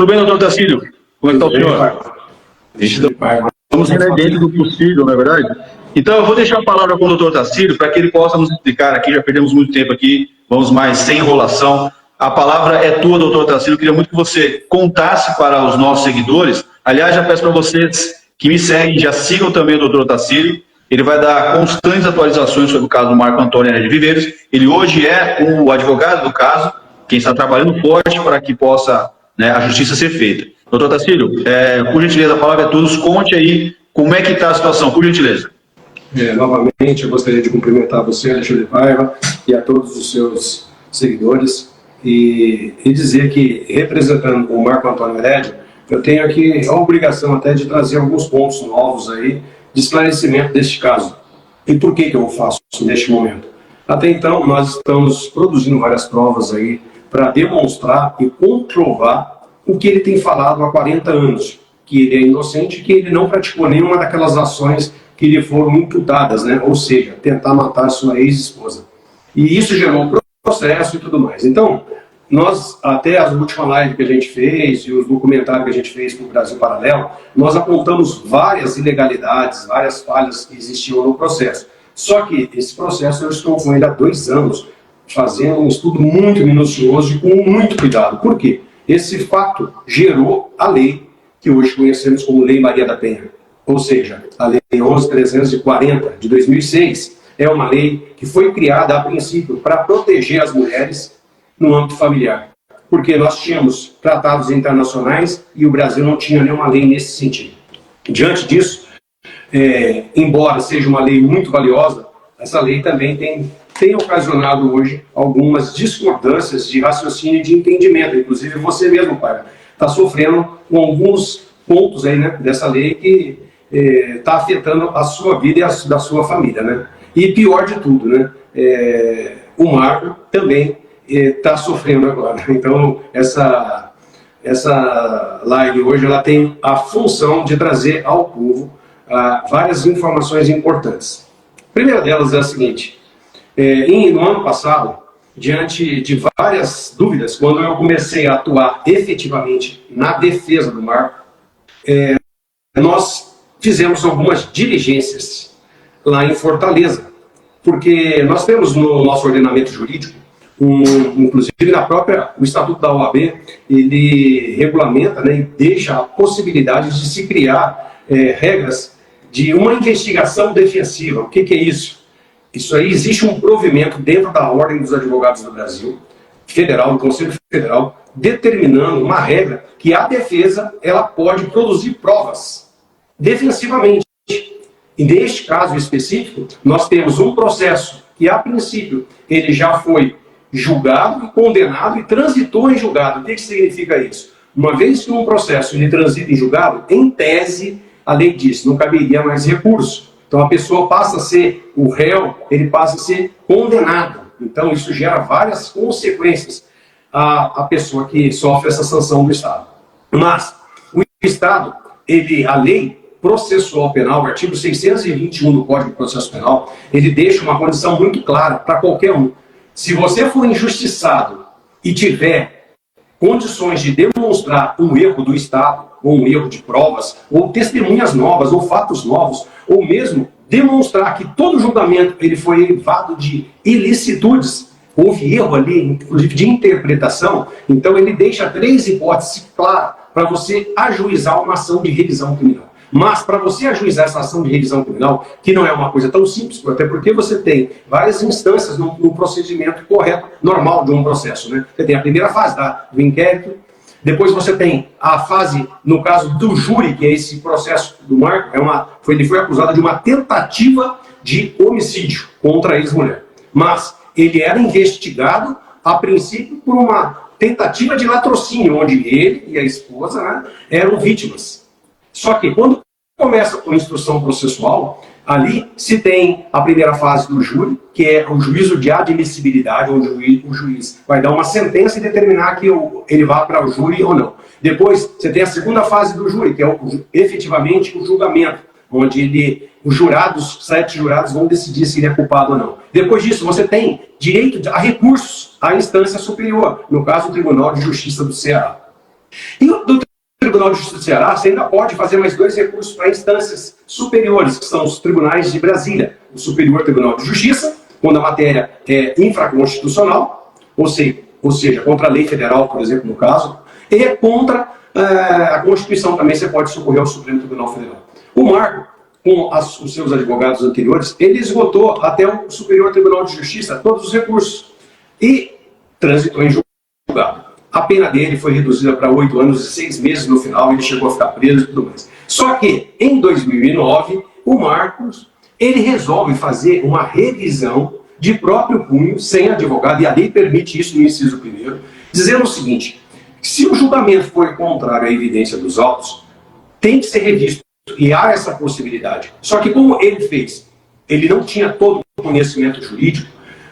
Tudo bem, doutor Tacílio? Como é que está o senhor? Vamos dentro do possível, não é verdade? Então, eu vou deixar a palavra com o doutor Tacílio para que ele possa nos explicar aqui, já perdemos muito tempo aqui, vamos mais sem enrolação. A palavra é tua, doutor Tacílio, eu queria muito que você contasse para os nossos seguidores. Aliás, já peço para vocês que me seguem, já sigam também o doutor Tacílio. Ele vai dar constantes atualizações sobre o caso do Marco Antônio de Viveiros. Ele hoje é o advogado do caso, quem está trabalhando forte para que possa, né, a justiça ser feita. Doutor Tacílio, por gentileza, a palavra é tua, nos conte aí como é que está a situação, por gentileza. Novamente, eu gostaria de cumprimentar você, Alexandre Paiva, e a todos os seus seguidores, e dizer que, representando o Marco Antônio Herédio, eu tenho aqui a obrigação até de trazer alguns pontos novos aí, de esclarecimento deste caso. E por que eu o faço neste momento? Até então, nós estamos produzindo várias provas aí para demonstrar e comprovar o que ele tem falado há 40 anos, que ele é inocente, que ele não praticou nenhuma daquelas ações que lhe foram imputadas, né? Ou seja, tentar matar sua ex-esposa. E isso gerou processo e tudo mais. Então, nós, até a última live que a gente fez e os documentários que a gente fez para o Brasil Paralelo, nós apontamos várias ilegalidades, várias falhas que existiam no processo. Só que esse processo eu estou com ele há 2 anos, fazendo um estudo muito minucioso e com muito cuidado. Por quê? Esse fato gerou a lei que hoje conhecemos como Lei Maria da Penha. Ou seja, a Lei 11.340 de 2006 é uma lei que foi criada a princípio para proteger as mulheres no âmbito familiar. Porque nós tínhamos tratados internacionais e o Brasil não tinha nenhuma lei nesse sentido. Diante disso, embora seja uma lei muito valiosa, essa lei também tem ocasionado hoje algumas discordâncias de raciocínio e de entendimento. Inclusive você mesmo, pai, está sofrendo com alguns pontos aí, né, dessa lei que está afetando a sua vida e a da sua família, né? E pior de tudo, né, o Marco também está sofrendo agora. Então, essa live hoje ela tem a função de trazer ao povo várias informações importantes. A primeira delas é a seguinte: no ano passado, diante de várias dúvidas, quando eu comecei a atuar efetivamente na defesa do Marco, nós fizemos algumas diligências lá em Fortaleza, porque nós temos no nosso ordenamento jurídico, inclusive o Estatuto da OAB, ele regulamenta, né, e deixa a possibilidade de se criar regras de uma investigação defensiva. O que é isso? Isso aí, existe um provimento dentro da Ordem dos Advogados do Brasil, federal, do Conselho Federal, determinando uma regra que a defesa ela pode produzir provas defensivamente. E neste caso específico, nós temos um processo que, a princípio, ele já foi julgado, condenado e transitou em julgado. O que significa isso? Uma vez que um processo ele transita em julgado, em tese, a lei diz, não caberia mais recurso. Então a pessoa passa a ser o réu, ele passa a ser condenado. Então isso gera várias consequências à pessoa que sofre essa sanção do Estado. Mas o Estado, a lei processual penal, o artigo 621 do Código de Processo Penal, ele deixa uma condição muito clara para qualquer um. Se você for injustiçado e tiver condições de demonstrar um erro do Estado, ou um erro de provas, ou testemunhas novas, ou fatos novos, ou mesmo demonstrar que todo julgamento ele foi eivado de ilicitudes, houve erro ali, inclusive de interpretação, então ele deixa 3 hipóteses claras para você ajuizar uma ação de revisão criminal. Mas para você ajuizar essa ação de revisão criminal, que não é uma coisa tão simples, até porque você tem várias instâncias no procedimento correto, normal de um processo, né? Você tem a primeira fase do inquérito, depois você tem a fase, no caso do júri, que é esse processo do Marco, ele foi acusado de uma tentativa de homicídio contra a ex-mulher. Mas ele era investigado, a princípio, por uma tentativa de latrocínio, onde ele e a esposa, né, eram vítimas. Só que quando começa com a instrução processual, ali se tem a primeira fase do júri, que é o juízo de admissibilidade, onde o juiz vai dar uma sentença e determinar que ele vá para o júri ou não. Depois você tem a segunda fase do júri, que é efetivamente o julgamento, onde os 7 jurados vão decidir se ele é culpado ou não. Depois disso, você tem direito a recursos à instância superior, no caso o Tribunal de Justiça do Ceará. E o do Tribunal de Justiça do Ceará, você ainda pode fazer mais 2 recursos para instâncias superiores, que são os tribunais de Brasília. O Superior Tribunal de Justiça, quando a matéria é infraconstitucional, ou seja, contra a lei federal, por exemplo, no caso, e contra a Constituição também você pode socorrer ao Supremo Tribunal Federal. O Marco, com os seus advogados anteriores, ele esgotou até o Superior Tribunal de Justiça todos os recursos e transitou em julgado. A pena dele foi reduzida para 8 anos e 6 meses no final, ele chegou a ficar preso e tudo mais. Só que, em 2009, o Marcos, ele resolve fazer uma revisão de próprio punho, sem advogado, e a lei permite isso no inciso 1º, dizendo o seguinte: se o julgamento for contrário à evidência dos autos, tem que ser revisto, e há essa possibilidade. Só que como ele fez, ele não tinha todo o conhecimento jurídico,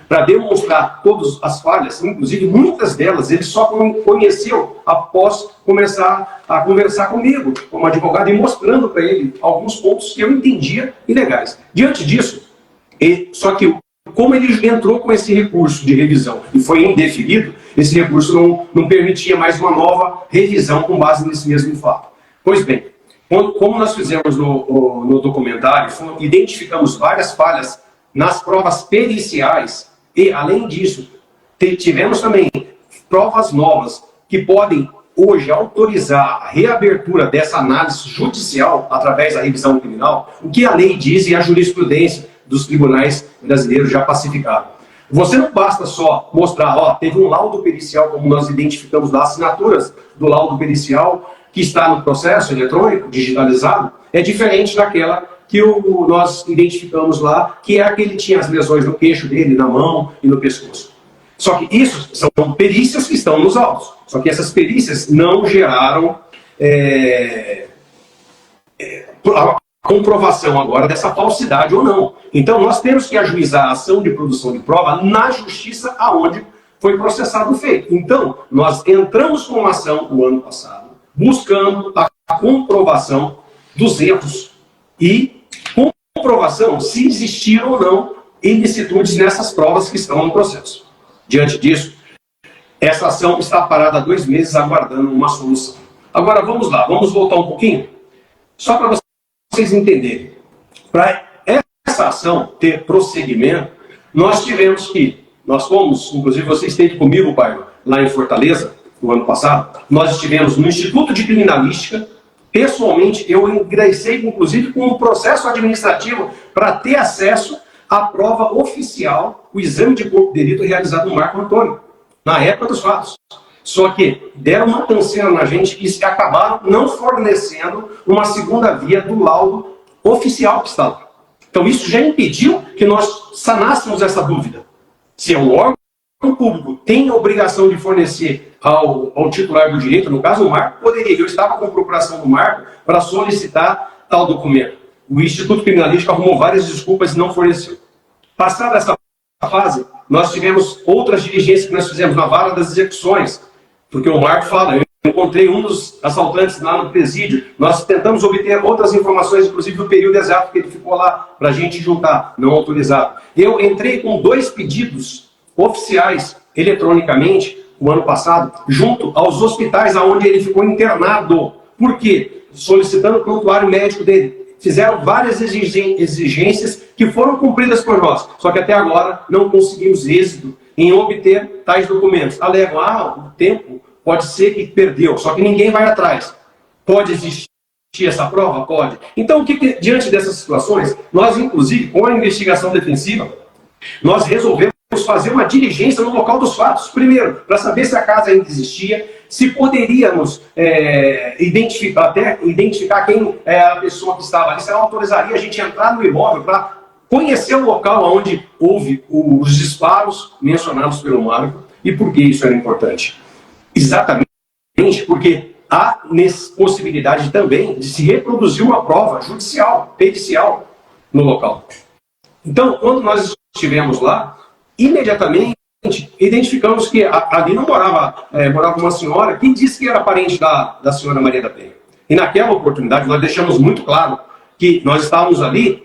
para demonstrar todas as falhas, inclusive muitas delas, ele só conheceu após começar a conversar comigo, como advogado, e mostrando para ele alguns pontos que eu entendia ilegais. Diante disso, só que como ele entrou com esse recurso de revisão e foi indeferido, esse recurso não permitia mais uma nova revisão com base nesse mesmo fato. Pois bem, como nós fizemos no documentário, identificamos várias falhas nas provas periciais, e, além disso, tivemos também provas novas que podem, hoje, autorizar a reabertura dessa análise judicial através da revisão criminal, o que a lei diz e a jurisprudência dos tribunais brasileiros já pacificaram. Você não basta só mostrar, ó, teve um laudo pericial, como nós identificamos lá, assinaturas do laudo pericial que está no processo eletrônico, digitalizado, é diferente daquela que nós identificamos lá, que é aquele que tinha as lesões no queixo dele, na mão e no pescoço. Só que isso são perícias que estão nos autos. Só que essas perícias não geraram a comprovação agora dessa falsidade ou não. Então nós temos que ajuizar a ação de produção de prova na justiça aonde foi processado o feito. Então, nós entramos com uma ação o ano passado, buscando a comprovação dos erros e comprovação se existiram ou não ilicitudes nessas provas que estão no processo. Diante disso, essa ação está parada há 2 meses aguardando uma solução. Agora vamos lá, vamos voltar um pouquinho, só para vocês entenderem. Para essa ação ter prosseguimento, nós fomos, inclusive você esteve comigo, pai, lá em Fortaleza, no ano passado, nós estivemos no Instituto de Criminalística. Pessoalmente, eu ingressei, inclusive, com um processo administrativo para ter acesso à prova oficial, o exame de corpo de delito realizado no Marco Antônio, na época dos fatos. Só que deram uma canseira na gente e acabaram não fornecendo uma segunda via do laudo oficial que está lá. Então, isso já impediu que nós sanássemos essa dúvida. Se é um órgão público tem a obrigação de fornecer ao titular do direito, no caso o Marco, poderia. Eu estava com procuração do Marco para solicitar tal documento. O Instituto Criminalístico arrumou várias desculpas e não forneceu. Passada essa fase, nós tivemos outras diligências que nós fizemos na vara das execuções, porque o Marco fala, eu encontrei um dos assaltantes lá no presídio, nós tentamos obter outras informações, inclusive do período exato que ele ficou lá, para a gente juntar, não autorizado. Eu entrei com 2 pedidos oficiais, eletronicamente, o ano passado, junto aos hospitais onde ele ficou internado. Por quê? Solicitando o prontuário médico dele. Fizeram várias exigências que foram cumpridas por nós. Só que até agora não conseguimos êxito em obter tais documentos. Alegam, o tempo pode ser que perdeu, só que ninguém vai atrás. Pode existir essa prova? Pode. Então, diante dessas situações, nós, inclusive, com a investigação defensiva, nós resolvemos fazer uma diligência no local dos fatos. Primeiro, para saber se a casa ainda existia, se poderíamos identificar quem é a pessoa que estava ali, se ela autorizaria a gente entrar no imóvel para conhecer o local onde houve os disparos mencionados pelo Marco. E por que isso era importante? Exatamente porque há possibilidade também de se reproduzir uma prova judicial, pericial, no local. Então, quando nós estivemos lá, imediatamente identificamos que ali não morava uma senhora que disse que era parente da senhora Maria da Penha. E naquela oportunidade nós deixamos muito claro que nós estávamos ali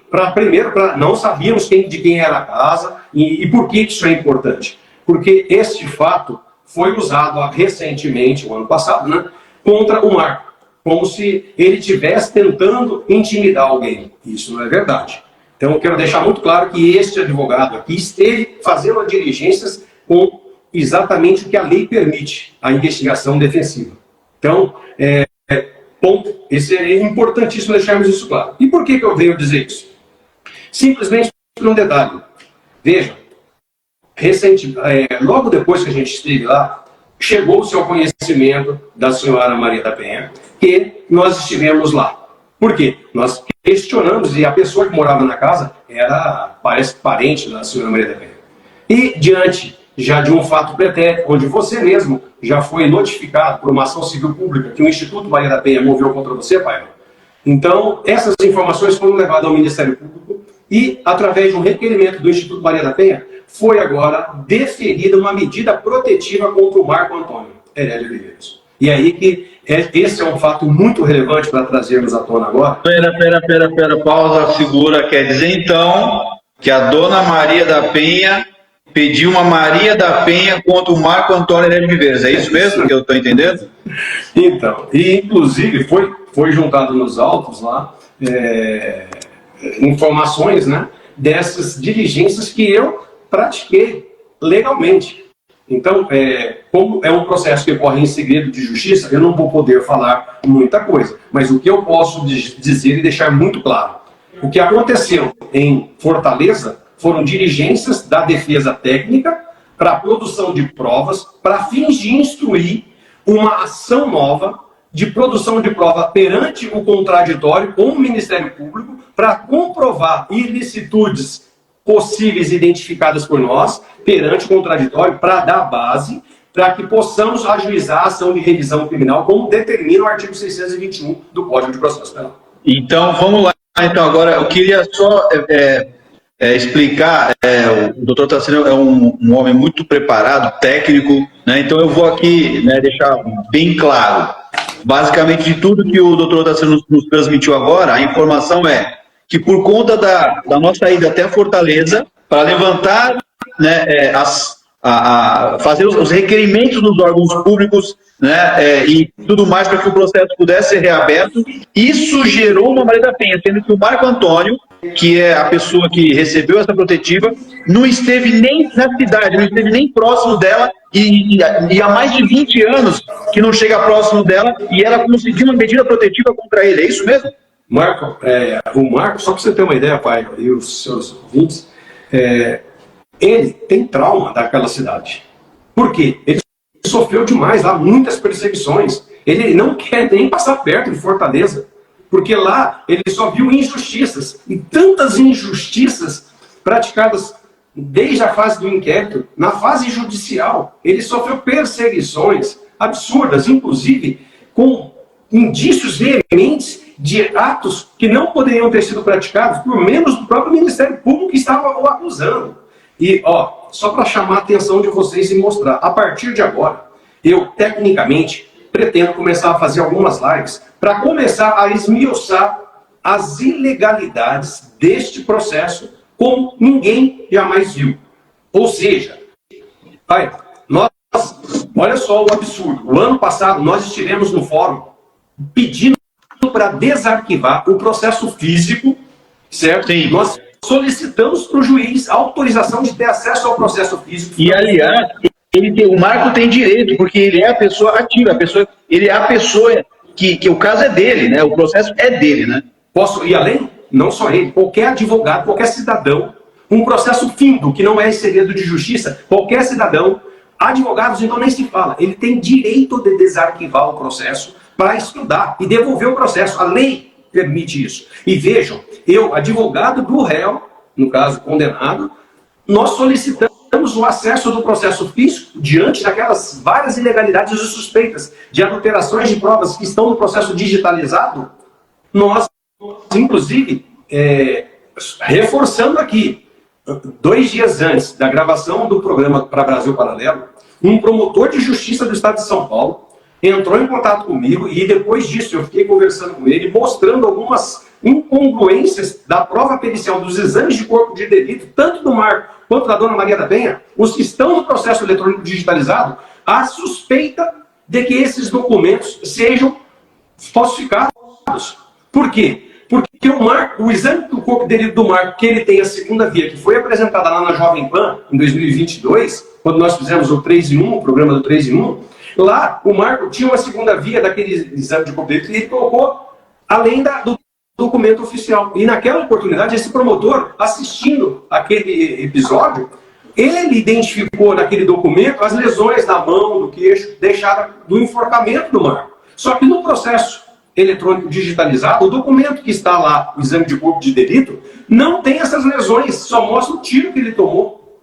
não sabíamos de quem era a casa e por que isso é importante. Porque este fato foi usado recentemente, o ano passado, contra o Marco, como se ele estivesse tentando intimidar alguém. Isso não é verdade. Então, eu quero deixar muito claro que este advogado aqui esteve fazendo diligências com exatamente o que a lei permite, a investigação defensiva. Então, ponto. Esse é importantíssimo deixarmos isso claro. E por que eu venho dizer isso? Simplesmente por um detalhe. Veja, logo depois que a gente esteve lá, chegou-se ao conhecimento da senhora Maria da Penha que nós estivemos lá. Por quê? Nós questionamos, e a pessoa que morava na casa parece parente da senhora Maria da Penha. E diante já de um fato pretérito, onde você mesmo já foi notificado por uma ação civil pública que o Instituto Maria da Penha moveu contra você, pai. Então, essas informações foram levadas ao Ministério Público e, através de um requerimento do Instituto Maria da Penha, foi agora deferida uma medida protetiva contra o Marco Antônio Herédia Viveiros. E aí que esse é um fato muito relevante para trazermos à tona agora. Pera, pausa, segura. Quer dizer, então, que a dona Maria da Penha pediu uma Maria da Penha contra o Marco Antônio Herédia Viveiros. É isso mesmo que eu estou entendendo? Então, e inclusive foi juntado nos autos lá informações, né, dessas diligências que eu pratiquei legalmente. Então, como é um processo que ocorre em segredo de justiça, eu não vou poder falar muita coisa. Mas o que eu posso dizer e deixar muito claro, o que aconteceu em Fortaleza foram diligências da defesa técnica para a produção de provas, para fins de instruir uma ação nova de produção de prova perante o contraditório com o Ministério Público para comprovar ilicitudes possíveis identificadas por nós perante o contraditório para dar base para que possamos ajuizar a ação de revisão criminal como determina o artigo 621 do Código de Processo Penal. Então, vamos lá. Então, agora, eu queria só explicar, o doutor Tarcísio é um homem muito preparado, técnico, né? Então eu vou aqui, né, deixar bem claro. Basicamente, de tudo que o doutor Tarcísio nos transmitiu agora, a informação é que por conta da nossa ida até Fortaleza, para levantar, né, fazer os requerimentos dos órgãos públicos, né, e tudo mais para que o processo pudesse ser reaberto, isso gerou uma Maria da Penha, sendo que o Marco Antônio, que é a pessoa que recebeu essa protetiva, não esteve nem na cidade, não esteve nem próximo dela, e há mais de 20 anos que não chega próximo dela, e ela conseguiu uma medida protetiva contra ele, é isso mesmo? Marco, o Marco, só para você ter uma ideia, pai, e os seus ouvintes, ele tem trauma daquela cidade. Por quê? Ele sofreu demais lá, muitas perseguições. Ele não quer nem passar perto de Fortaleza, porque lá ele só viu injustiças, e tantas injustiças praticadas desde a fase do inquérito, na fase judicial. Ele sofreu perseguições absurdas, inclusive com indícios veementes de atos que não poderiam ter sido praticados por membros do próprio Ministério Público que estavam o acusando. E, só para chamar a atenção de vocês e mostrar, a partir de agora, eu, tecnicamente, pretendo começar a fazer algumas lives para começar a esmiuçar as ilegalidades deste processo como ninguém jamais viu. Ou seja, olha só o absurdo. O ano passado, nós estivemos no fórum pedindo para desarquivar o processo físico, certo? Sim. Nós solicitamos para o juiz a autorização de ter acesso ao processo físico. E, aliás, o Marco tem direito, porque ele é a pessoa ativa, ele é a pessoa que o caso é dele, né? O processo é dele, né? Posso ir além? Não só ele, qualquer advogado, qualquer cidadão, um processo findo, que não é segredo de justiça, qualquer cidadão, advogados então nem se fala, ele tem direito de desarquivar o processo para estudar e devolver o processo. A lei permite isso. E vejam, eu, advogado do réu, no caso condenado, nós solicitamos o acesso do processo físico diante daquelas várias ilegalidades e suspeitas de adulterações de provas que estão no processo digitalizado. Nós, inclusive, reforçando aqui, 2 dias antes da gravação do programa para Brasil Paralelo, um promotor de justiça do estado de São Paulo entrou em contato comigo e depois disso eu fiquei conversando com ele, mostrando algumas incongruências da prova pericial dos exames de corpo de delito, tanto do Marco quanto da dona Maria da Penha, os que estão no processo eletrônico digitalizado, a suspeita de que esses documentos sejam falsificados. Por quê? Porque o exame do corpo de delito do Marco, que ele tem a segunda via, que foi apresentada lá na Jovem Pan, em 2022, quando nós fizemos o 3 em 1, o programa do 3 em 1, lá o Marco tinha uma segunda via daquele exame de corpo de delito e ele colocou além do documento oficial. E naquela oportunidade, esse promotor, assistindo aquele episódio, ele identificou naquele documento as lesões da mão, do queixo, deixadas do enforcamento do Marco. Só que no processo eletrônico digitalizado, o documento que está lá, o exame de corpo de delito, não tem essas lesões, só mostra o tiro que ele tomou.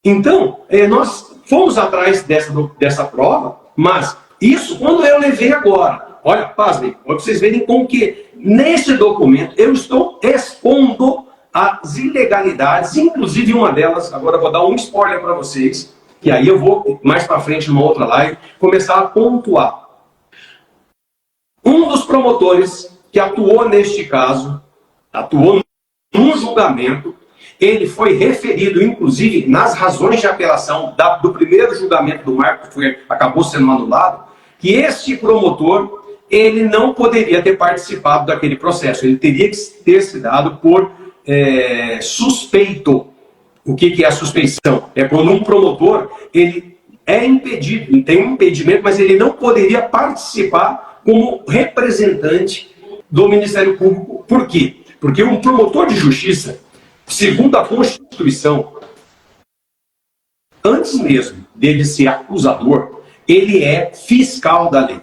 Então, nós fomos atrás dessa prova, mas isso quando eu levei agora. Olha, pasmem, para vocês verem como que nesse documento eu estou expondo as ilegalidades, inclusive uma delas, agora eu vou dar um spoiler para vocês, que aí eu vou, mais para frente, numa outra live, começar a pontuar. Um dos promotores que atuou neste caso, atuou num julgamento, ele foi referido, inclusive, nas razões de apelação do primeiro julgamento do Marco, que acabou sendo anulado, que este promotor, ele não poderia ter participado daquele processo, ele teria que ter se dado por suspeito. O que é a suspeição? É quando um promotor, ele é impedido, ele tem um impedimento, mas ele não poderia participar como representante do Ministério Público. Por quê? Porque um promotor de justiça, segundo a Constituição, antes mesmo dele ser acusador, ele é fiscal da lei.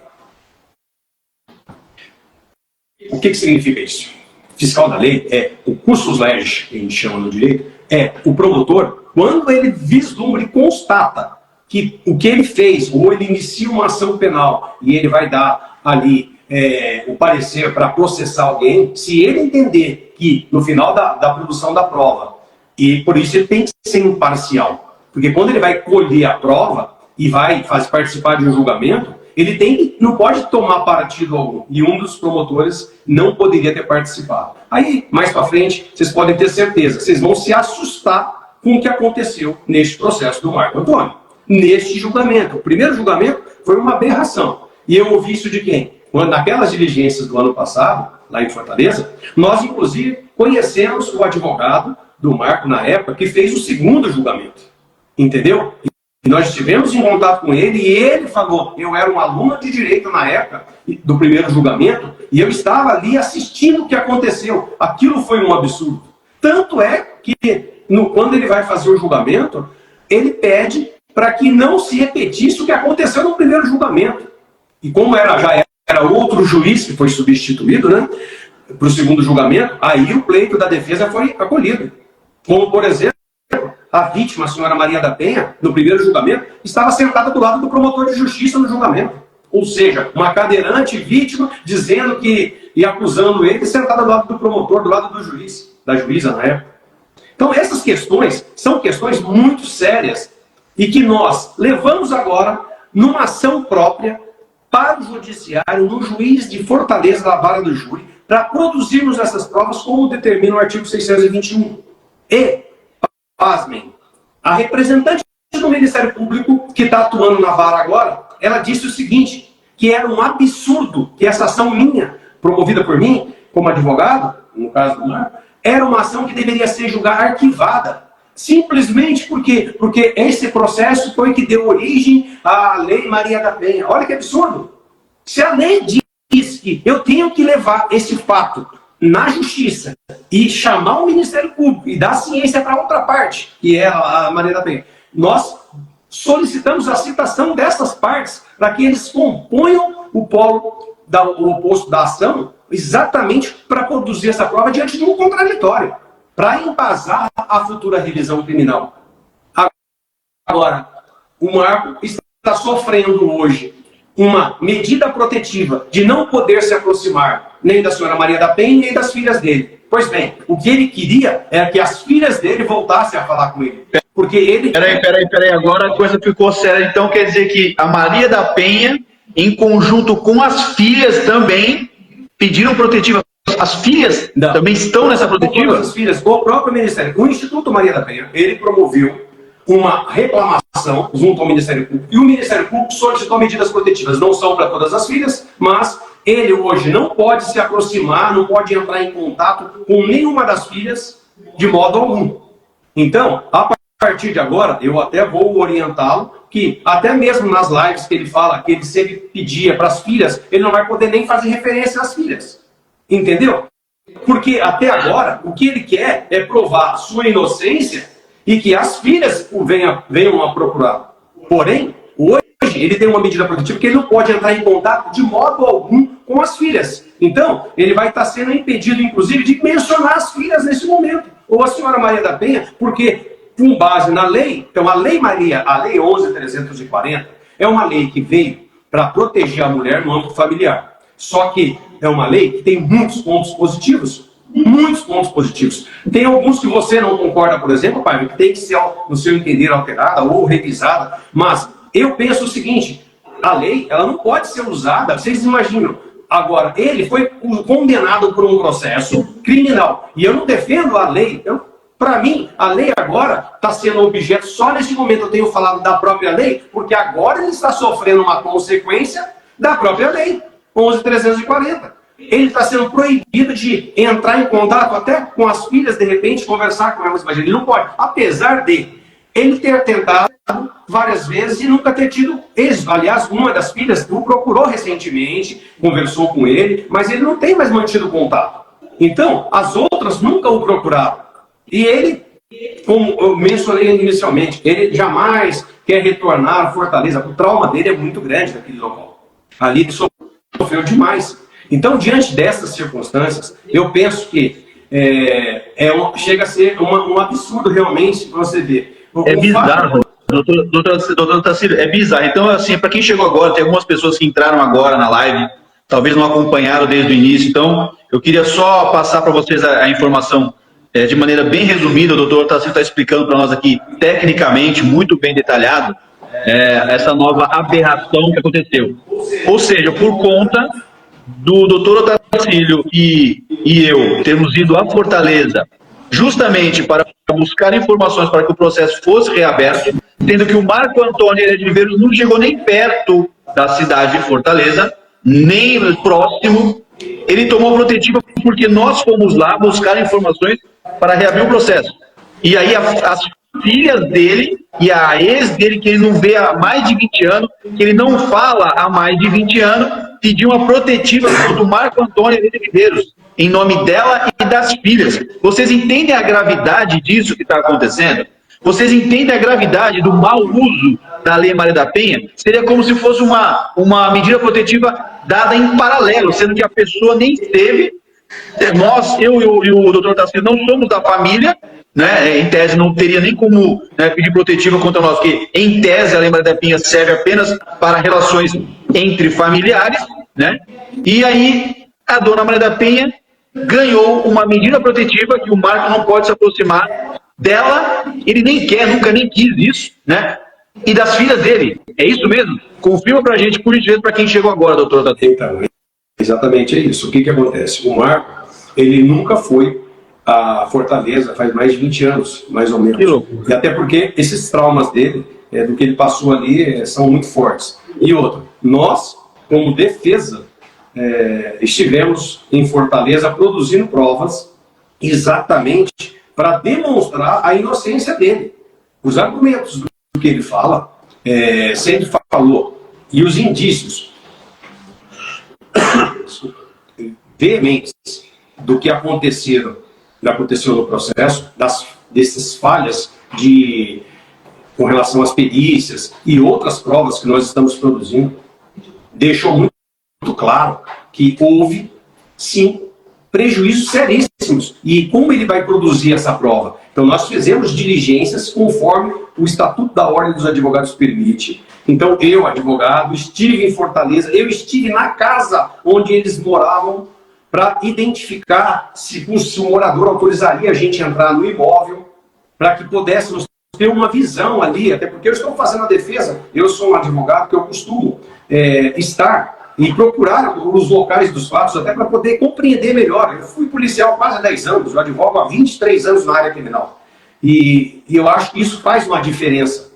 O que significa isso? Fiscal da lei é o cursus legis, que a gente chama no direito, é o promotor, quando ele vislumbra e constata que o que ele fez, ou ele inicia uma ação penal e ele vai dar ali o parecer para processar alguém, se ele entender que no final da produção da prova, e por isso ele tem que ser imparcial, porque quando ele vai colher a prova e vai participar de um julgamento, ele não pode tomar partido algum, e um dos promotores não poderia ter participado. Aí, mais para frente, vocês podem ter certeza, vocês vão se assustar com o que aconteceu neste processo do Marco Antônio. Neste julgamento. O primeiro julgamento foi uma aberração. E eu ouvi isso de quem? Quando, naquelas diligências do ano passado, lá em Fortaleza, nós, inclusive, conhecemos o advogado do Marco, na época, que fez o segundo julgamento. Entendeu? E nós estivemos em contato com ele e ele falou, eu era um aluno de direito na época do primeiro julgamento e eu estava ali assistindo o que aconteceu. Aquilo foi um absurdo. Tanto é que, quando ele vai fazer o julgamento, ele pede para que não se repetisse o que aconteceu no primeiro julgamento. E como já era outro juiz que foi substituído, né, para o segundo julgamento, aí o pleito da defesa foi acolhido. Como, por exemplo, a vítima, a senhora Maria da Penha, no primeiro julgamento, estava sentada do lado do promotor de justiça no julgamento. Ou seja, uma cadeirante vítima dizendo e acusando ele, sentada do lado do promotor, do lado do juiz, da juíza na época. Então essas questões são questões muito sérias e que nós levamos agora numa ação própria para o judiciário, no juiz de Fortaleza, da vara do júri, para produzirmos essas provas como determina o artigo 621. E, pasmem, a representante do Ministério Público, que está atuando na vara agora, ela disse o seguinte, que era um absurdo que essa ação minha, promovida por mim, como advogado, no caso do Marco, era uma ação que deveria ser julgada arquivada. Simplesmente porque esse processo foi que deu origem à Lei Maria da Penha. Olha que absurdo. Se a lei diz que eu tenho que levar esse fato na justiça e chamar o Ministério Público e dar ciência para outra parte, que é a Maria da Penha, nós solicitamos a citação dessas partes para que eles componham o polo o oposto da ação, exatamente para produzir essa prova diante de um contraditório, para embasar a futura revisão criminal. Agora, o Marco está sofrendo hoje uma medida protetiva de não poder se aproximar nem da senhora Maria da Penha, nem das filhas dele. Pois bem, o que ele queria era que as filhas dele voltassem a falar com ele. Porque ele... Peraí, agora a coisa ficou séria. Então quer dizer que a Maria da Penha, em conjunto com as filhas também, pediram protetiva. As filhas também estão nessa protetiva? As filhas, o próprio Ministério, o Instituto Maria da Penha, ele promoveu uma reclamação ação junto ao Ministério Público. E o Ministério Público solicitou medidas protetivas. Não são para todas as filhas, mas ele hoje não pode se aproximar, não pode entrar em contato com nenhuma das filhas de modo algum. Então, a partir de agora, eu até vou orientá-lo que até mesmo nas lives que ele fala, que ele, se ele pedia para as filhas, ele não vai poder nem fazer referência às filhas. Entendeu? Porque até agora, o que ele quer é provar sua inocência e que as filhas venham a procurar. Porém, hoje ele tem uma medida protetiva que ele não pode entrar em contato de modo algum com as filhas. Então, ele vai estar sendo impedido, inclusive, de mencionar as filhas nesse momento. Ou a senhora Maria da Penha, porque, com base na lei, então a Lei Maria, a Lei 11.340, é uma lei que veio para proteger a mulher no âmbito familiar. Só que é uma lei que tem muitos pontos positivos. Muitos pontos positivos. Tem alguns que você não concorda, por exemplo, pai, que tem que ser, no seu entender, alterada ou revisada. Mas eu penso o seguinte, a lei ela não pode ser usada, vocês imaginam. Agora, ele foi condenado por um processo criminal. E eu não defendo a lei. Para mim, a lei agora está sendo objeto, só nesse momento eu tenho falado da própria lei, porque agora ele está sofrendo uma consequência da própria lei, 11.340. Ele está sendo proibido de entrar em contato até com as filhas, de repente, conversar com elas, mas ele não pode. Apesar de ele ter tentado várias vezes e nunca ter tido êxito. Aliás, uma das filhas o procurou recentemente, conversou com ele, mas ele não tem mais mantido contato. Então, as outras nunca o procuraram. E ele, como eu mencionei inicialmente, ele jamais quer retornar à Fortaleza. O trauma dele é muito grande naquele local. Ali ele sofreu demais. Então, diante dessas circunstâncias, eu penso que chega a ser um absurdo realmente para você ver. É bizarro, doutor Tacílio, é bizarro. Então, assim, para quem chegou agora, tem algumas pessoas que entraram agora na live, talvez não acompanharam desde o início, então eu queria só passar para vocês a informação de maneira bem resumida. O doutor Tacílio está explicando para nós aqui, tecnicamente, muito bem detalhado, essa nova aberração que aconteceu. Ou seja, por conta do doutor Tacílio e eu termos ido à Fortaleza justamente para buscar informações para que o processo fosse reaberto, tendo que o Marco Antônio Heredia de Viveiros não chegou nem perto da cidade de Fortaleza, nem próximo. Ele tomou protetiva porque nós fomos lá buscar informações para reabrir o processo. E aí as filhas dele e a ex dele, que ele não vê há mais de 20 anos, que ele não fala há mais de 20 anos, pediu uma protetiva do Marco Antônio Heredia de Viveiros, em nome dela e das filhas. Vocês entendem a gravidade disso que está acontecendo? Vocês entendem a gravidade do mau uso da Lei Maria da Penha? Seria como se fosse uma medida protetiva dada em paralelo, sendo que a pessoa nem esteve. Nós, eu e o doutor Tacílio, não somos da família, né? Em tese não teria nem como, né, pedir protetiva contra nós, porque em tese a Lei Maria da Penha serve apenas para relações entre familiares, né? E aí a dona Maria da Penha ganhou uma medida protetiva que o Marco não pode se aproximar dela, ele nem quer, nunca nem quis isso, né? E das filhas dele. É isso mesmo? Confirma pra gente, por gentileza, para quem chegou agora, doutor Tacílio. Então, exatamente é isso. O que acontece? O Marco, ele nunca foi a Fortaleza, faz mais de 20 anos, mais ou menos. E até porque esses traumas dele, do que ele passou ali, são muito fortes. E outro, nós, como defesa, estivemos em Fortaleza produzindo provas exatamente para demonstrar a inocência dele. Os argumentos do que ele fala, sempre falou, e os indícios veementes do que aconteceu no processo, dessas falhas com relação às perícias e outras provas que nós estamos produzindo, deixou muito claro que houve, sim, prejuízos seríssimos. E como ele vai produzir essa prova? Então, nós fizemos diligências conforme o Estatuto da Ordem dos Advogados permite. Então, eu, advogado, estive em Fortaleza, eu estive na casa onde eles moravam para identificar se o morador autorizaria a gente entrar no imóvel, para que pudéssemos ter uma visão ali, até porque eu estou fazendo a defesa, eu sou um advogado que eu costumo estar e procurar os locais dos fatos, até para poder compreender melhor. Eu fui policial quase há 10 anos, eu advogo há 23 anos na área criminal. E eu acho que isso faz uma diferença.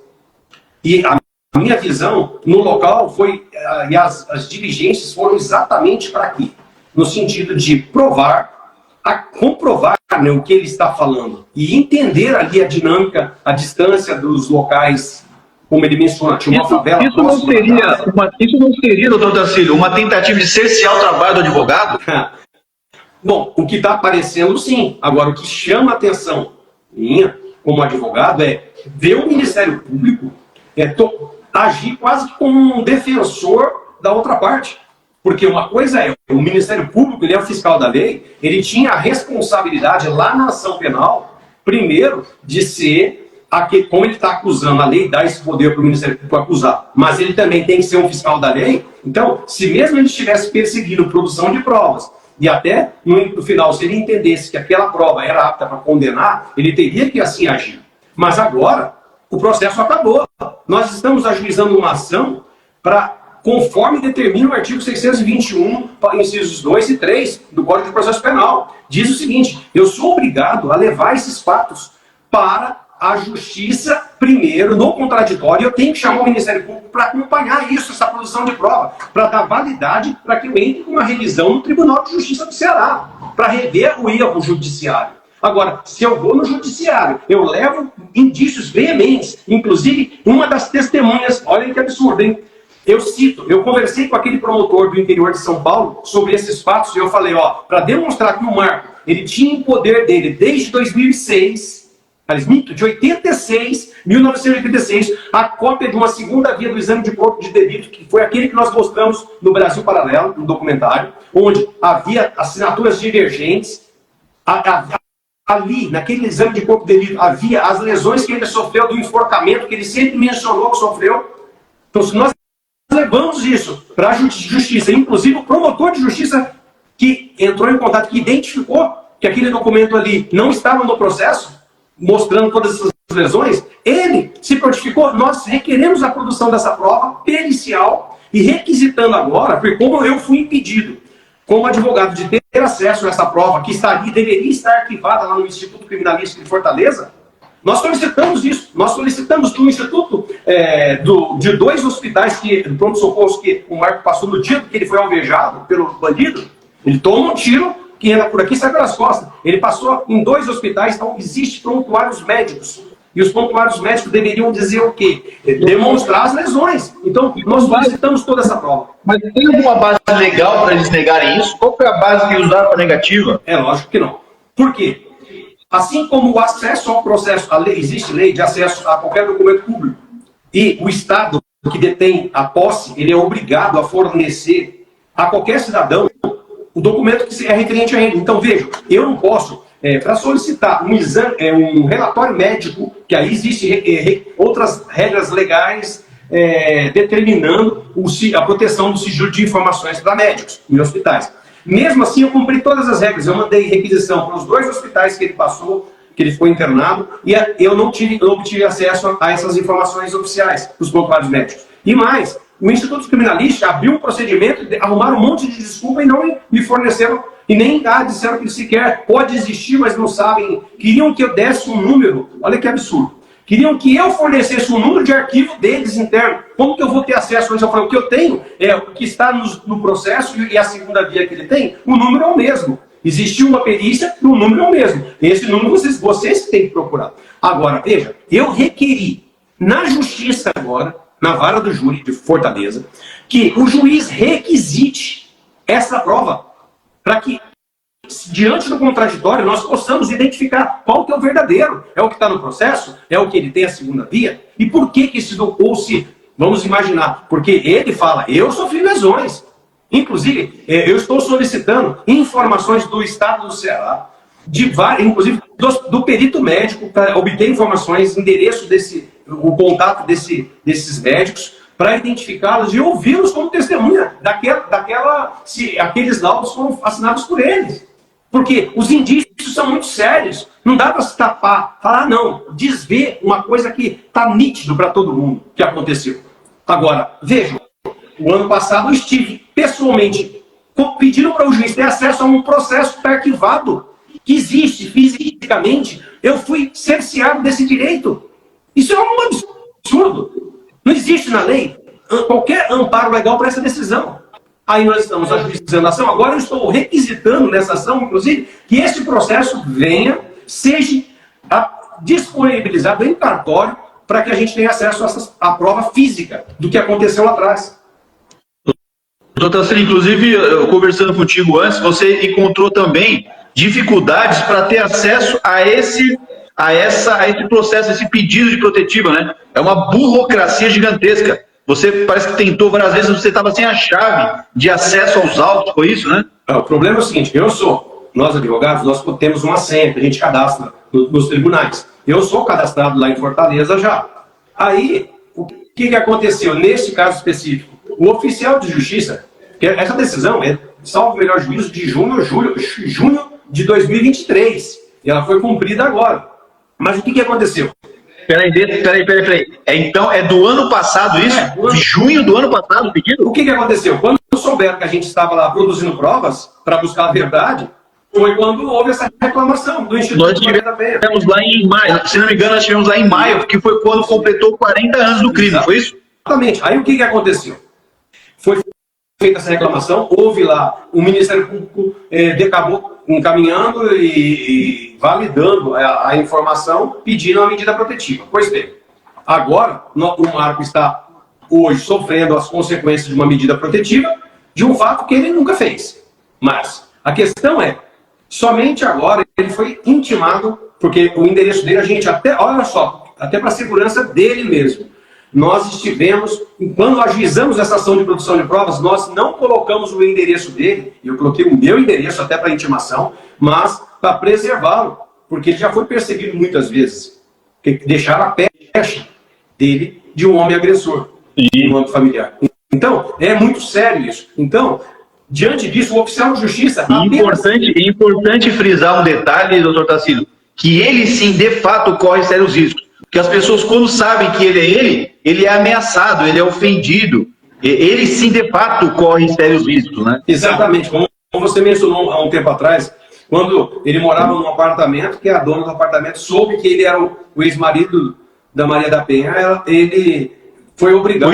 E a minha visão no local foi, e as diligências foram exatamente para quê? No sentido de comprovar, né, o que ele está falando e entender ali a dinâmica, a distância dos locais, como ele menciona, tinha uma favela isso não seria, doutor Tacílio, uma tentativa de cercear o trabalho do advogado? Bom, o que está aparecendo, sim. Agora, o que chama a atenção minha, como advogado, é ver o Ministério Público agir quase que como um defensor da outra parte. Porque uma coisa é, o Ministério Público, ele é o fiscal da lei, ele tinha a responsabilidade lá na ação penal, primeiro, de ser, como ele está acusando, a lei dá esse poder para o Ministério Público acusar, mas ele também tem que ser um fiscal da lei. Então, se mesmo ele estivesse perseguindo produção de provas, e até no final, se ele entendesse que aquela prova era apta para condenar, ele teria que assim agir. Mas agora, o processo acabou. Nós estamos ajuizando uma ação conforme determina o artigo 621, incisos 2 e 3 do Código de Processo Penal. Diz o seguinte: eu sou obrigado a levar esses fatos para a justiça primeiro, no contraditório. Eu tenho que chamar o Ministério Público para acompanhar isso, essa produção de prova, para dar validade para que eu entre com uma revisão no Tribunal de Justiça do Ceará, para rever o erro judiciário. Agora, se eu vou no judiciário, eu levo indícios veementes, inclusive uma das testemunhas, olha que absurdo, hein? Eu conversei com aquele promotor do interior de São Paulo sobre esses fatos e eu falei, para demonstrar que o Marco, ele tinha em poder dele desde 2006, de 1986, a cópia de uma segunda via do exame de corpo de delito, que foi aquele que nós mostramos no Brasil Paralelo, no documentário, onde havia assinaturas divergentes, ali, naquele exame de corpo de delito, havia as lesões que ele sofreu do enforcamento, que ele sempre mencionou que sofreu. Então, se nós levamos isso para a justiça, inclusive o promotor de justiça que entrou em contato, que identificou que aquele documento ali não estava no processo, mostrando todas essas lesões, ele se prontificou. Nós requeremos a produção dessa prova pericial e requisitando agora, porque como eu fui impedido, como advogado, de ter acesso a essa prova, que deveria estar arquivada lá no Instituto Criminalístico de Fortaleza, nós solicitamos isso. Nós solicitamos que o Instituto de 2 hospitais do pronto-socorro que o Marco passou no dia que ele foi alvejado pelo bandido, ele toma um tiro que entra por aqui e sai pelas costas. Ele passou em 2 hospitais, então existem prontuários médicos. E os prontuários médicos deveriam dizer o quê? Demonstrar as lesões. Então, nós solicitamos toda essa prova. Mas tem alguma base legal para eles negarem isso? Qual foi a base que eles usaram para negativa? É lógico que não. Por quê? Assim como o acesso ao processo, existe lei de acesso a qualquer documento público, e o Estado que detém a posse, ele é obrigado a fornecer a qualquer cidadão o documento que é referente a ele. Então, veja, eu não posso, para solicitar um relatório médico, que aí existem outras regras legais determinando a proteção do sigilo de informações para médicos em hospitais. Mesmo assim, eu cumpri todas as regras. Eu mandei requisição para os 2 hospitais que ele passou, que ele foi internado, e eu não obtive acesso a essas informações oficiais dos prontuários médicos. E mais, o Instituto Criminalístico abriu um procedimento, arrumaram um monte de desculpa e não me forneceram, e nem disseram que sequer pode existir, mas não sabem. Queriam que eu desse um número, olha que absurdo. Queriam que eu fornecesse um número de arquivo deles interno. Como que eu vou ter acesso a isso? Eu falei, o que eu tenho é o que está no processo e a segunda via que ele tem, o número é o mesmo. Existiu uma perícia e o número é o mesmo. Esse número vocês têm que procurar. Agora, veja, eu requeri na justiça agora, na vara do júri de Fortaleza, que o juiz requisite essa prova para que, diante do contraditório, nós possamos identificar qual que é o verdadeiro. É o que está no processo? É o que ele tem a segunda via? E por que esse ou se, vamos imaginar, porque ele fala, eu sofri lesões. Inclusive, eu estou solicitando informações do Estado do Ceará, inclusive do perito médico, para obter informações, endereço o contato desses médicos, para identificá-los e ouvi-los como testemunha se aqueles laudos foram assinados por eles. Porque os indícios são muito sérios. Não dá para se tapar, falar não, desver uma coisa que está nítido para todo mundo que aconteceu. Agora, vejam, o ano passado eu estive pessoalmente pedindo para o juiz ter acesso a um processo que está arquivado, que existe fisicamente. Eu fui cerceado desse direito. Isso é um absurdo. Não existe na lei qualquer amparo legal para essa decisão. Aí nós estamos ajuizando a ação. Agora eu estou requisitando nessa ação, inclusive, que esse processo seja disponibilizado em cartório para que a gente tenha acesso à prova física do que aconteceu lá atrás. Doutor Tarsila, inclusive, eu conversando contigo antes, você encontrou também dificuldades para ter acesso a esse processo, esse pedido de protetiva, né? É uma burocracia gigantesca. Você parece que tentou várias vezes, você estava sem a chave de acesso aos autos, foi isso, né? O problema é o seguinte, nós advogados, nós temos uma senha que a gente cadastra nos tribunais. Eu sou cadastrado lá em Fortaleza já. Aí, o que aconteceu nesse caso específico? O oficial de justiça, que essa decisão é, salvo o melhor juízo, de junho de 2023. E ela foi cumprida agora. Mas o que aconteceu? Peraí. Então, é do ano passado isso? De junho do ano passado o pedido? O que aconteceu? Quando souberam que a gente estava lá produzindo provas para buscar a verdade, foi quando houve essa reclamação do Instituto Nós tivemos lá em maio, se não me engano, nós tivemos lá em maio, que foi quando completou 40 anos do crime, foi isso? Exatamente. Aí o que aconteceu? Foi feita essa reclamação, houve lá, o Ministério Público acabou encaminhando e validando a informação, pedindo a medida protetiva. Pois bem, agora o Marco está hoje sofrendo as consequências de uma medida protetiva de um fato que ele nunca fez. Mas a questão é, somente agora ele foi intimado, porque o endereço dele, a gente até, olha só, até para a segurança dele mesmo. Nós estivemos, quando ajuizamos essa ação de produção de provas, nós não colocamos o endereço dele, eu coloquei o meu endereço até para intimação, mas para preservá-lo, porque ele já foi perseguido muitas vezes. Deixaram a pecha dele de um homem agressor no âmbito familiar. Então, é muito sério isso. Então, diante disso, o oficial de justiça... Importante frisar um detalhe, doutor Tarsila, que ele sim, de fato, corre sérios riscos. Porque as pessoas, quando sabem que ele é ameaçado, ele é ofendido. Ele sim, de fato, corre sérios riscos, né? Exatamente. Como você mencionou há um tempo atrás, quando ele morava num apartamento, que a dona do apartamento soube que ele era o ex-marido da Maria da Penha, ele foi obrigado...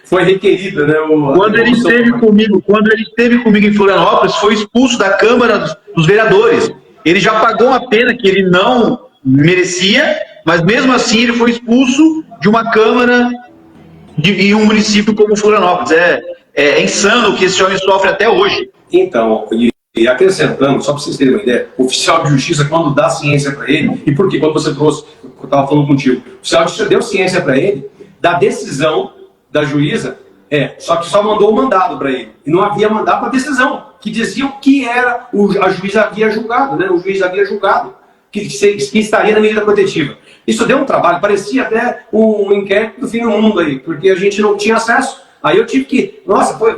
Foi requerido, né? Quando ele esteve comigo em Florianópolis, foi expulso da Câmara dos Vereadores. Ele já pagou uma pena que ele não merecia, mas mesmo assim ele foi expulso de uma Câmara de um município como Florianópolis. É insano o que esse homem sofre até hoje. Então, e acrescentando, só para vocês terem uma ideia, o oficial de justiça, quando dá ciência para ele, e por quê? Quando você trouxe, eu estava falando contigo, o oficial de justiça deu ciência para ele da decisão da juíza, só que só mandou o mandado para ele. E não havia mandado para a decisão, que dizia o que era, a juíza havia julgado, né? O juiz havia julgado que estaria na medida protetiva. Isso deu um trabalho, parecia até um inquérito do fim do mundo aí, porque a gente não tinha acesso. Aí eu tive que,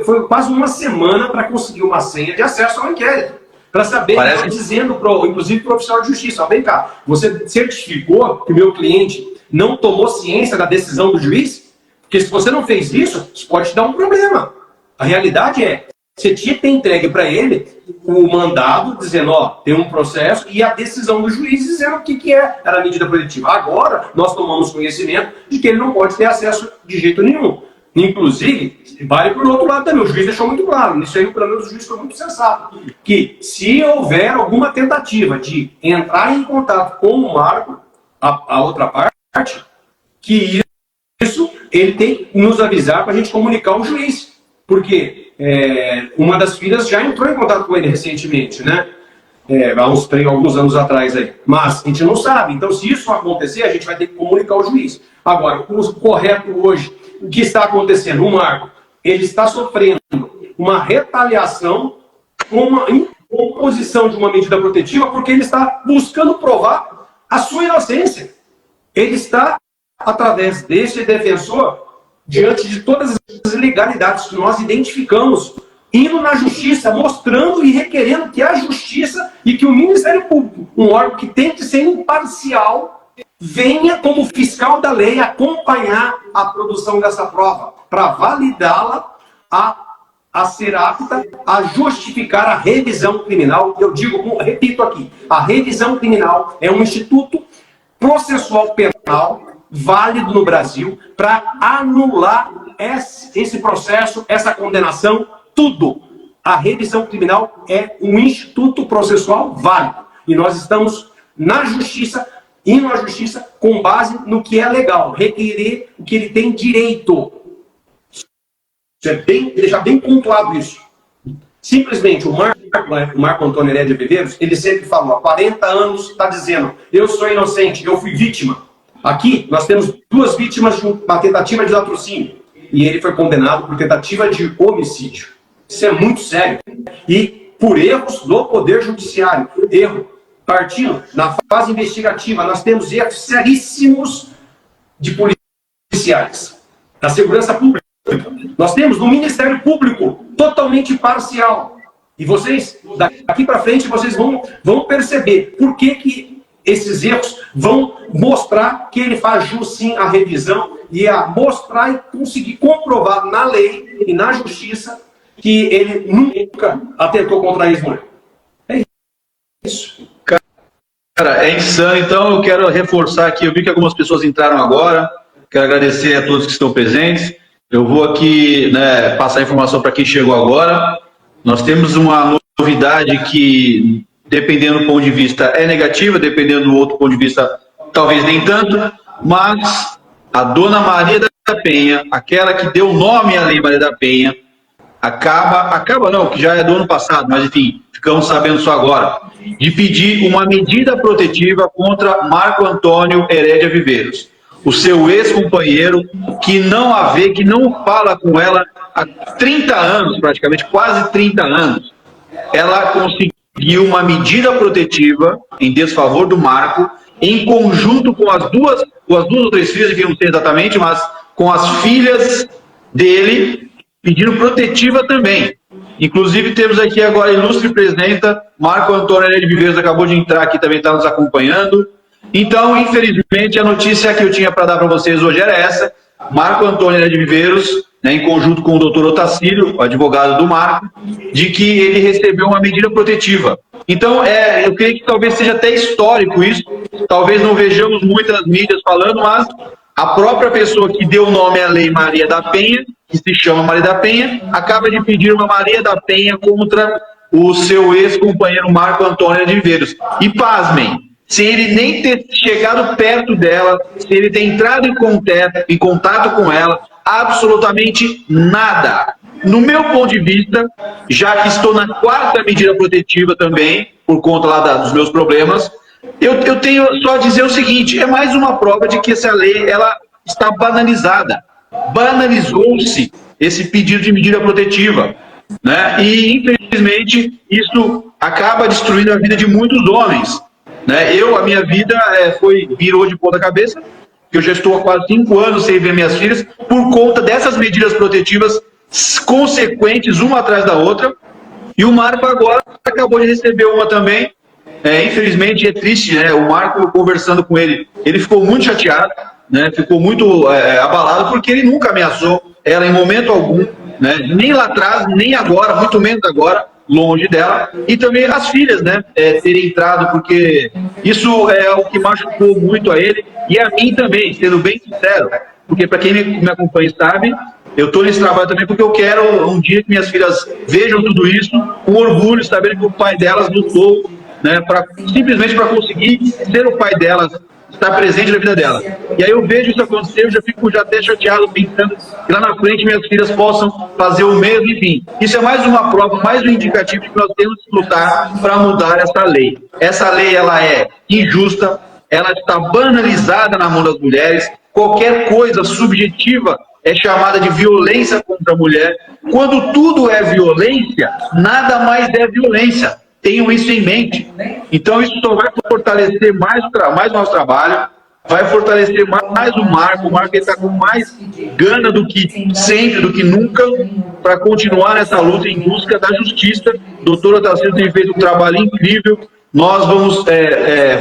foi quase uma semana para conseguir uma senha de acesso ao inquérito, para saber, dizendo, inclusive para o oficial de justiça, vem cá, você certificou que o meu cliente não tomou ciência da decisão do juiz? Porque se você não fez isso, isso pode te dar um problema. A realidade é, você tinha que ter entregue para ele o mandado, dizendo, tem um processo, e a decisão do juiz dizendo o que era a medida protetiva. Agora, nós tomamos conhecimento de que ele não pode ter acesso de jeito nenhum. Inclusive, vale para o outro lado também. O juiz deixou muito claro, nisso aí, pelo menos, o juiz foi muito sensato, que se houver alguma tentativa de entrar em contato com o Marco, a outra parte, que isso ele tem que nos avisar para a gente comunicar ao juiz. Porque uma das filhas já entrou em contato com ele recentemente, né? Alguns anos atrás aí. Mas a gente não sabe. Então, se isso acontecer, a gente vai ter que comunicar ao juiz. Agora, o correto hoje, o que está acontecendo? O Marco, ele está sofrendo uma retaliação, uma imposição de uma medida protetiva, porque ele está buscando provar a sua inocência. Ele está, através desse defensor, diante de todas as ilegalidades que nós identificamos, indo na justiça, mostrando e requerendo que a justiça e que o Ministério Público, um órgão que tem que ser imparcial, venha como fiscal da lei acompanhar a produção dessa prova, para validá-la a ser apta a justificar a revisão criminal. Eu digo, repito aqui, a revisão criminal é um instituto processual penal válido no Brasil para anular esse processo, essa condenação, tudo. A revisão criminal é um instituto processual válido. E nós estamos na justiça, indo à justiça com base no que é legal, requerer o que ele tem direito. Deixar bem pontuado isso. Simplesmente o Marco Antônio Heredia Viveiros, ele sempre falou, há 40 anos está dizendo, eu sou inocente, eu fui vítima. Aqui nós temos 2 vítimas de uma tentativa de latrocínio. E ele foi condenado por tentativa de homicídio. Isso é muito sério. E por erros do Poder Judiciário. Erro. Partindo na fase investigativa, nós temos erros seríssimos de policiais. Da segurança pública. Nós temos no Ministério Público totalmente parcial. E vocês, daqui para frente, vocês vão perceber por que esses erros vão mostrar que ele faz jus sim à revisão e a mostrar e conseguir comprovar na lei e na justiça que ele nunca atentou contra a ex-mulher. É isso. Cara, é insano. Então eu quero reforçar aqui, eu vi que algumas pessoas entraram agora, quero agradecer a todos que estão presentes. Eu vou aqui, né, passar a informação para quem chegou agora. Nós temos uma novidade que, dependendo do ponto de vista, é negativa, dependendo do outro ponto de vista, talvez nem tanto, mas a dona Maria da Penha, aquela que deu nome à Lei Maria da Penha, acaba não, que já é do ano passado, mas enfim, ficamos sabendo só agora, de pedir uma medida protetiva contra Marco Antônio Heredia Viveiros, o seu ex-companheiro, que não a vê, que não fala com ela há 30 anos, praticamente, quase 30 anos. Ela conseguiu uma medida protetiva em desfavor do Marco, em conjunto com as duas ou 3 filhas, que não sei exatamente, mas com as filhas dele, pedindo protetiva também. Inclusive, temos aqui agora a ilustre presidenta, Marco Antônio Heredia Viveiros, acabou de entrar aqui, também está nos acompanhando. Então, infelizmente, a notícia que eu tinha para dar para vocês hoje era essa. Marco Antônio Heredia Viveiros, né, em conjunto com o doutor Otacílio, o advogado do Marco, de que ele recebeu uma medida protetiva. Então, eu creio que talvez seja até histórico isso, talvez não vejamos muitas mídias falando, mas a própria pessoa que deu o nome à Lei Maria da Penha, que se chama Maria da Penha, acaba de pedir uma Maria da Penha contra o seu ex-companheiro Marco Antônio Heredia Viveiros. E pasmem, sem ele nem ter chegado perto dela, sem ele ter entrado em contato com ela, absolutamente nada. No meu ponto de vista, já que estou na 4ª medida protetiva também, por conta lá dos meus problemas, eu tenho só a dizer o seguinte, é mais uma prova de que essa lei ela está banalizada. Banalizou-se esse pedido de medida protetiva, né? E, infelizmente, isso acaba destruindo a vida de muitos homens. Né? A minha vida virou de ponta cabeça, que eu já estou há quase 5 anos sem ver minhas filhas, por conta dessas medidas protetivas consequentes, uma atrás da outra, e o Marco agora acabou de receber uma também. Infelizmente é triste, né? O Marco, conversando com ele, ele ficou muito chateado, né? Ficou muito abalado, porque ele nunca ameaçou ela em momento algum, né? Nem lá atrás, nem agora, muito menos agora, longe dela, e também as filhas, né, terem entrado, porque isso é o que machucou muito a ele, e a mim também, sendo bem sincero, porque para quem me acompanha sabe, eu estou nesse trabalho também porque eu quero um dia que minhas filhas vejam tudo isso com orgulho, sabendo que o pai delas lutou, né, simplesmente para conseguir ser o pai delas, estar presente na vida dela. E aí eu vejo isso acontecer, eu já fico até chateado, pensando que lá na frente minhas filhas possam fazer o mesmo, enfim. Isso é mais uma prova, mais um indicativo de que nós temos que lutar para mudar essa lei. Essa lei, ela é injusta, ela está banalizada na mão das mulheres, qualquer coisa subjetiva é chamada de violência contra a mulher. Quando tudo é violência, nada mais é violência. Tenham isso em mente. Então isso só vai fortalecer mais o nosso trabalho, vai fortalecer mais o Marco. O Marco está com mais gana do que sempre, do que nunca, para continuar nessa luta em busca da justiça. O doutor Otacílio tem feito um trabalho incrível. Nós vamos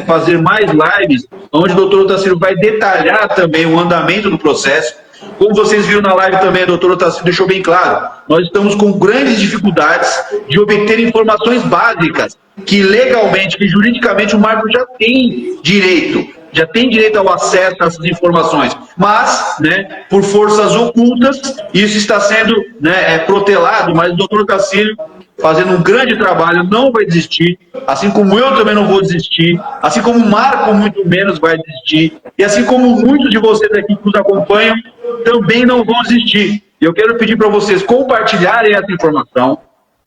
fazer mais lives, onde o doutor Otacílio vai detalhar também o andamento do processo. Como vocês viram na live também, a doutora Otacílio deixou bem claro, nós estamos com grandes dificuldades de obter informações básicas que legalmente, que juridicamente o Marco já tem direito, já tem direito ao acesso a essas informações, mas, né, por forças ocultas, isso está sendo, né, protelado, mas o doutor Tacílio, fazendo um grande trabalho, não vai desistir, assim como eu também não vou desistir, assim como o Marco muito menos vai desistir, e assim como muitos de vocês aqui que nos acompanham também não vão desistir. Eu quero pedir para vocês compartilharem essa informação.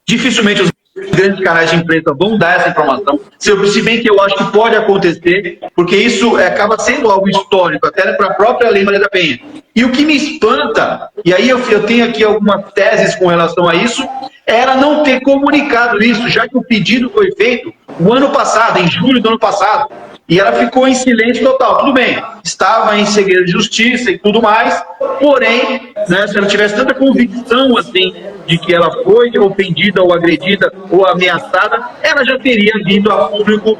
Dificilmente os grandes canais de imprensa vão dar essa informação, se bem que eu acho que pode acontecer, porque isso acaba sendo algo histórico, até para a própria Lei Maria da Penha. E o que me espanta, e aí eu tenho aqui algumas teses com relação a isso, era não ter comunicado isso, já que o pedido foi feito o ano passado, em julho do ano passado, e ela ficou em silêncio total. Tudo bem, estava em segredo de justiça e tudo mais, porém, né, se ela tivesse tanta convicção assim de que ela foi ofendida ou agredida ou ameaçada, ela já teria vindo a público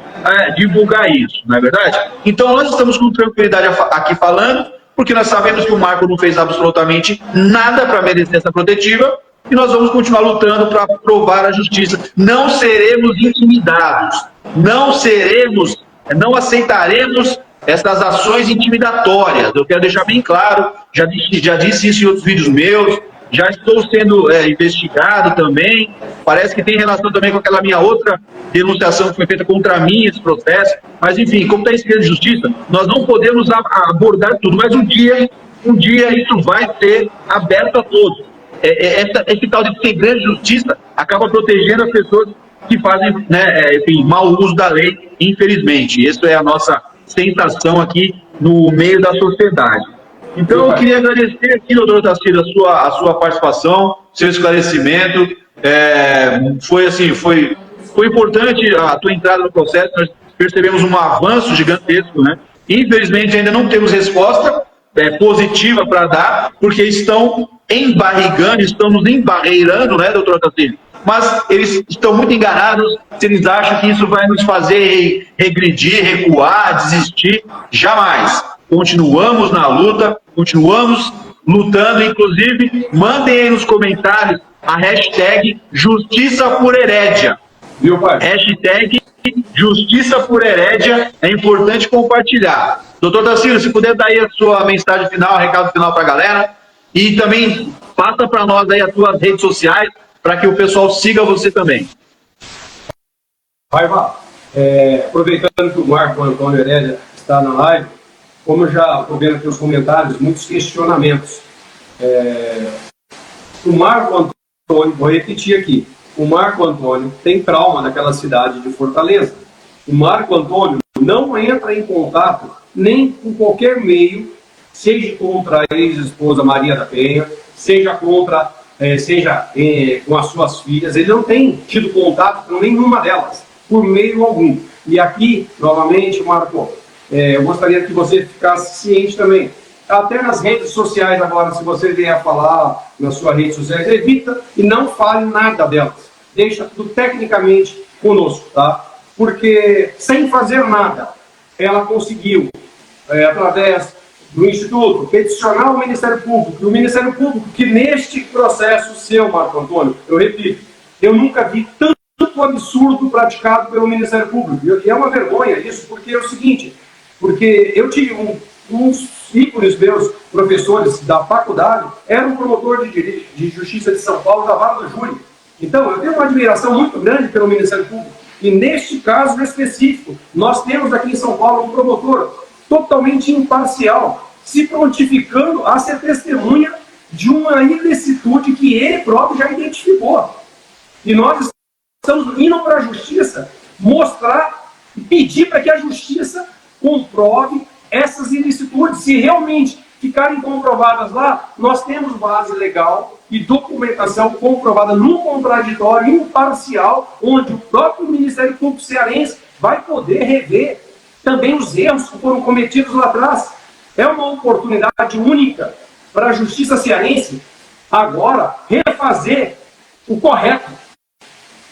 divulgar isso, não é verdade? Então nós estamos com tranquilidade aqui falando, porque nós sabemos que o Marco não fez absolutamente nada para merecer essa protetiva, e nós vamos continuar lutando para provar a justiça. Não seremos intimidados, não aceitaremos essas ações intimidatórias. Eu quero deixar bem claro, já disse isso em outros vídeos meus, já estou sendo investigado também, parece que tem relação também com aquela minha outra denunciação que foi feita contra mim, esse processo, mas enfim, como está em segredo de justiça, nós não podemos abordar tudo, mas um dia isso vai ser aberto a todos. Esse tal de segredo de justiça acaba protegendo as pessoas que fazem, né, enfim, mau uso da lei, infelizmente. Essa é a nossa sensação aqui no meio da sociedade. Então, eu queria agradecer aqui, doutor Tacílio, a sua participação, seu esclarecimento. Foi importante a tua entrada no processo, nós percebemos um avanço gigantesco, né? Infelizmente, ainda não temos resposta positiva para dar, porque estão nos embarreirando, né, doutor Tacílio? Mas eles estão muito enganados se eles acham que isso vai nos fazer regredir, recuar, desistir. Jamais. Continuamos na luta, continuamos lutando, inclusive, mandem aí nos comentários a hashtag Justiça por Herédia. Viu, pai? Hashtag Justiça por Herédia, é importante compartilhar. Doutor Tacílio, se puder dar aí a sua mensagem final, recado final para a galera, e também passa para nós aí as suas redes sociais, para que o pessoal siga você também. Raiva, aproveitando que o Marco Antônio Herédia está na live, como eu já estou vendo aqui os comentários, muitos questionamentos. O Marco Antônio, vou repetir aqui, o Marco Antônio tem trauma naquela cidade de Fortaleza. O Marco Antônio não entra em contato nem com qualquer meio, seja contra a ex-esposa Maria da Penha, seja contra, com as suas filhas. Ele não tem tido contato com nenhuma delas, por meio algum. E aqui, novamente, Marco, eu gostaria que você ficasse ciente também. Até nas redes sociais agora, se você vier falar nas suas redes sociais, evita e não fale nada delas. Deixa tudo tecnicamente conosco, tá? Porque sem fazer nada, ela conseguiu, através do Instituto, peticionar o Ministério Público. E o Ministério Público, que neste processo seu, Marco Antônio, eu repito, eu nunca vi tanto absurdo praticado pelo Ministério Público. E é uma vergonha isso, porque é o seguinte, porque eu tive uns ícones meus, professores da faculdade, era um promotor de Justiça de São Paulo, da Vara do Júri. Então, eu tenho uma admiração muito grande pelo Ministério Público. E neste caso específico, nós temos aqui em São Paulo um promotor totalmente imparcial, se prontificando a ser testemunha de uma ilicitude que ele próprio já identificou. E nós estamos indo para a justiça mostrar e pedir para que a justiça comprove essas ilicitudes. Se realmente ficarem comprovadas lá, nós temos base legal e documentação comprovada num contraditório imparcial, onde o próprio Ministério Público cearense vai poder rever também os erros que foram cometidos lá atrás. É uma oportunidade única para a justiça cearense agora refazer o correto,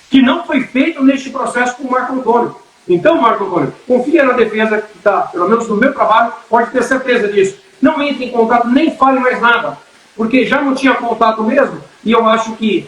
que não foi feito neste processo com o Marco Antônio. Então, Marco Antônio, confia na defesa que está, pelo menos no meu trabalho, pode ter certeza disso. Não entre em contato, nem fale mais nada, porque já não tinha contato mesmo, e eu acho que